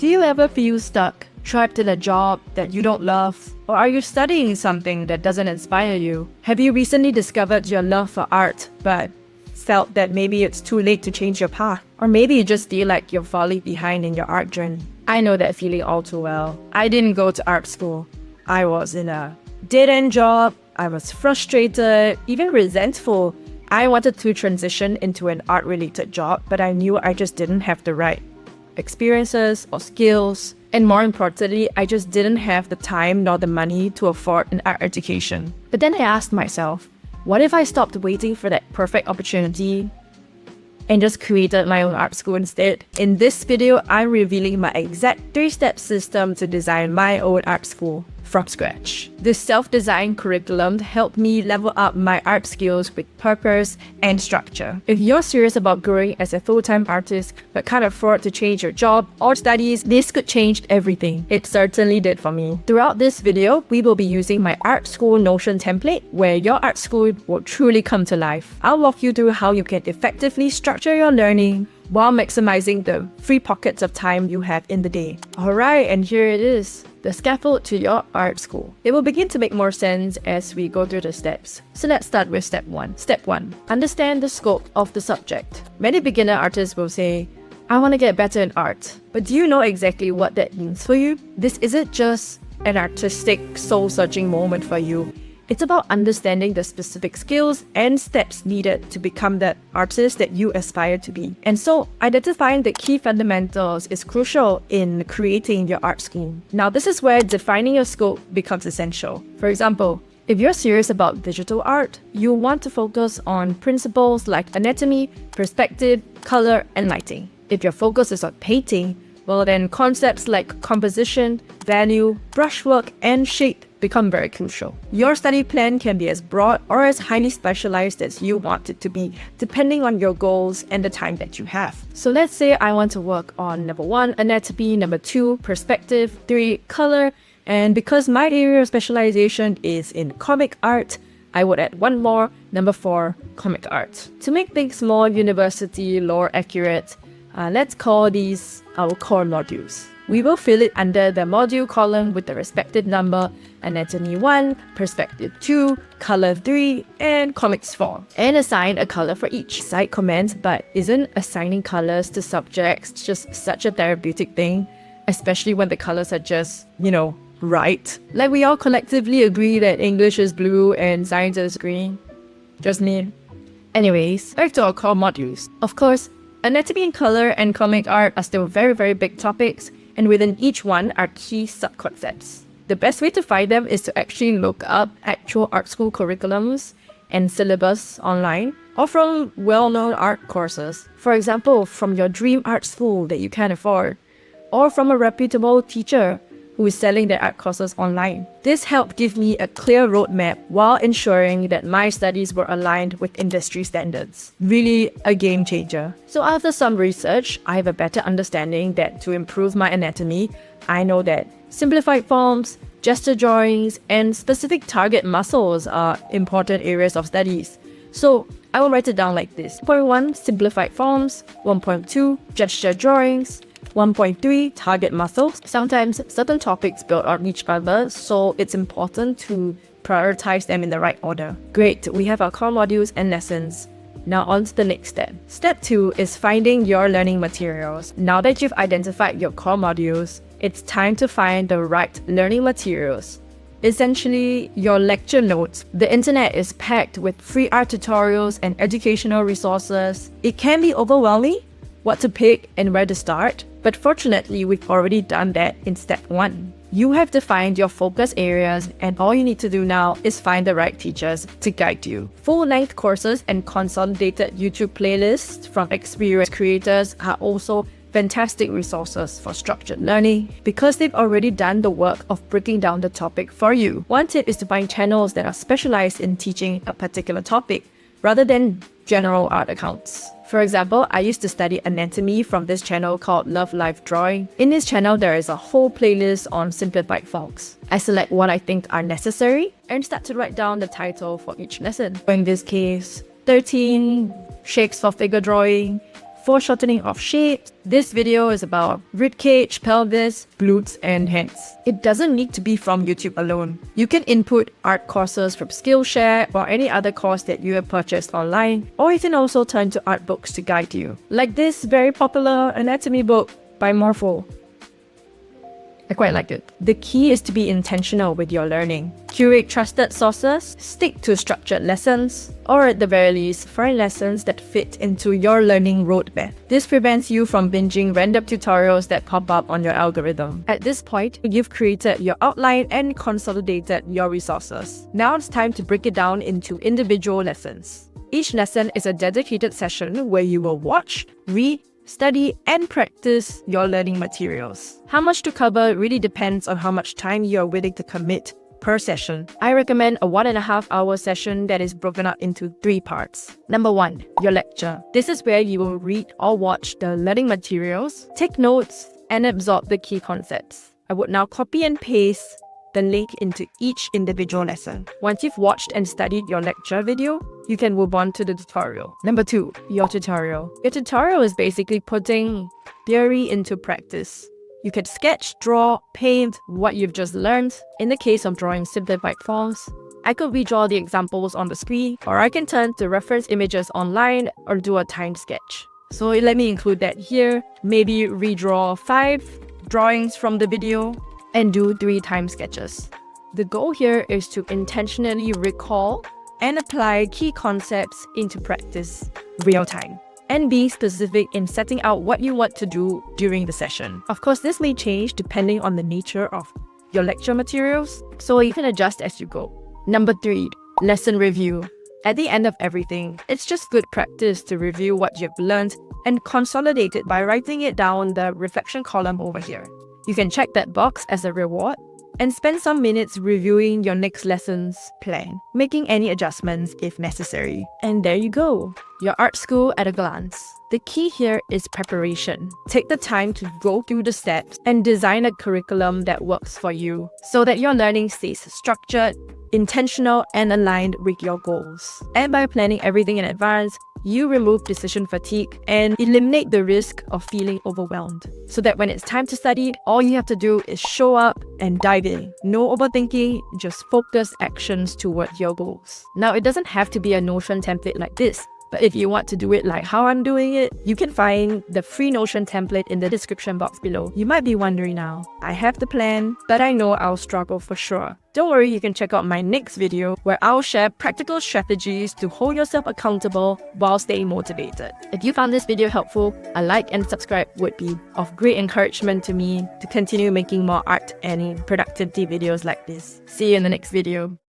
Do you ever feel stuck, trapped in a job that you don't love? Or are you studying something that doesn't inspire you? Have you recently discovered your love for art, but felt that maybe it's too late to change your path? Or maybe you just feel like you're falling behind in your art journey. I know that feeling all too well. I didn't go to art school. I was in a dead-end job. I was frustrated, even resentful. I wanted to transition into an art-related job, but I knew I just didn't have the right experiences or skills. And more importantly, I just didn't have the time nor the money to afford an art education. But then I asked myself, what if I stopped waiting for that perfect opportunity and just created my own art school instead? In this video, I'm revealing my exact 3-step system to design my own art school from scratch. This self-designed curriculum helped me level up my art skills with purpose and structure. If you're serious about growing as a full-time artist but can't afford to change your job or studies, this could change everything. It certainly did for me. Throughout this video, we will be using my art school Notion template where your art school will truly come to life. I'll walk you through how you can effectively structure your learning while maximizing the free pockets of time you have in the day. Alright, and here it is, the scaffold to your art school. It will begin to make more sense as we go through the steps. So let's start with step 1. Step 1. Understand the scope of the subject. Many beginner artists will say, I want to get better in art. But do you know exactly what that means for you? This isn't just an artistic, soul-searching moment for you. It's about understanding the specific skills and steps needed to become the artist that you aspire to be. And so, identifying the key fundamentals is crucial in creating your art school. Now, this is where defining your scope becomes essential. For example, if you're serious about digital art, you'll want to focus on principles like anatomy, perspective, color, and lighting. If your focus is on painting, well then concepts like composition, value, brushwork, and shape become very crucial. Your study plan can be as broad or as highly specialized as you want it to be, depending on your goals and the time that you have. So let's say I want to work on number 1, anatomy, number 2, perspective, 3, color, and because my area of specialization is in comic art, I would add one more, number 4, comic art. To make things more university lore accurate, let's call these our core modules. We will fill it under the module column with the respective number, anatomy 1, perspective 2, color 3, and comics 4. And assign a color for each. Side comment, but isn't assigning colors to subjects just such a therapeutic thing? Especially when the colors are just, right? Like we all collectively agree that English is blue and science is green. Just me. Anyways, back to our core modules. Of course, anatomy and color and comic art are still very, very big topics, and within each one are key sub-concepts. The best way to find them is to actually look up actual art school curriculums and syllabus online, or from well-known art courses. For example, from your dream art school that you can afford, or from a reputable teacher who is selling their art courses online. This helped give me a clear roadmap while ensuring that my studies were aligned with industry standards. Really a game changer. So after some research, I have a better understanding that to improve my anatomy, I know that simplified forms, gesture drawings, and specific target muscles are important areas of studies. So I will write it down like this. 1.1 simplified forms, 1.2 gesture drawings, 1.3 target muscles. Sometimes certain topics build on each other, so it's important to prioritize them in the right order. Great, we have our core modules and lessons. Now on to the next step. Step 2 is finding your learning materials. Now that you've identified your core modules, it's time to find the right learning materials. Essentially, your lecture notes. The internet is packed with free art tutorials and educational resources. It can be overwhelming what to pick and where to start, but fortunately, we've already done that in step 1. You have defined your focus areas, and all you need to do now is find the right teachers to guide you. Full-length courses and consolidated YouTube playlists from experienced creators are also fantastic resources for structured learning because they've already done the work of breaking down the topic for you. One tip is to find channels that are specialized in teaching a particular topic rather than general art accounts. For example, I used to study anatomy from this channel called Love Life Drawing. In this channel, there is a whole playlist on simplified forms. I select what I think are necessary and start to write down the title for each lesson. In this case, 13 shapes for figure drawing, foreshortening of shapes. This video is about ribcage, pelvis, glutes, and hands. It doesn't need to be from YouTube alone. You can input art courses from Skillshare or any other course that you have purchased online, or you can also turn to art books to guide you, like this very popular anatomy book by Morpho. I quite like it. The key is to be intentional with your learning. Curate trusted sources, stick to structured lessons, or at the very least, find lessons that fit into your learning roadmap. This prevents you from binging random tutorials that pop up on your algorithm. At this point, you've created your outline and consolidated your resources. Now it's time to break it down into individual lessons. Each lesson is a dedicated session where you will watch, read, study, and practice your learning materials. How much to cover really depends on how much time you are willing to commit per session. I recommend a 1.5 hour session that is broken up into 3 parts. Number 1, your lecture. This is where you will read or watch the learning materials, take notes, and absorb the key concepts. I would now copy and paste the link into each individual lesson. Once you've watched and studied your lecture video, you can move on to the tutorial. Number 2, your tutorial. Your tutorial is basically putting theory into practice. You can sketch, draw, paint what you've just learned. In the case of drawing simplified forms, I could redraw the examples on the screen, or I can turn to reference images online or do a timed sketch. So let me include that here. Maybe redraw 5 drawings from the video and do 3 time sketches. The goal here is to intentionally recall and apply key concepts into practice real time, and be specific in setting out what you want to do during the session. Of course, this may change depending on the nature of your lecture materials, so you can adjust as you go. Number 3, lesson review. At the end of everything, it's just good practice to review what you've learned and consolidate it by writing it down in the reflection column over here. You can check that box as a reward and spend some minutes reviewing your next lesson's plan, making any adjustments if necessary. And there you go, your art school at a glance. The key here is preparation. Take the time to go through the steps and design a curriculum that works for you so that your learning stays structured, intentional, and aligned with your goals. And by planning everything in advance, you remove decision fatigue and eliminate the risk of feeling overwhelmed. So that when it's time to study, all you have to do is show up and dive in. No overthinking, just focused actions towards your goals. Now, it doesn't have to be a Notion template like this, but if you want to do it like how I'm doing it, you can find the free Notion template in the description box below. You might be wondering now, I have the plan, but I know I'll struggle for sure. Don't worry, you can check out my next video where I'll share practical strategies to hold yourself accountable while staying motivated. If you found this video helpful, a like and subscribe would be of great encouragement to me to continue making more art and productivity videos like this. See you in the next video.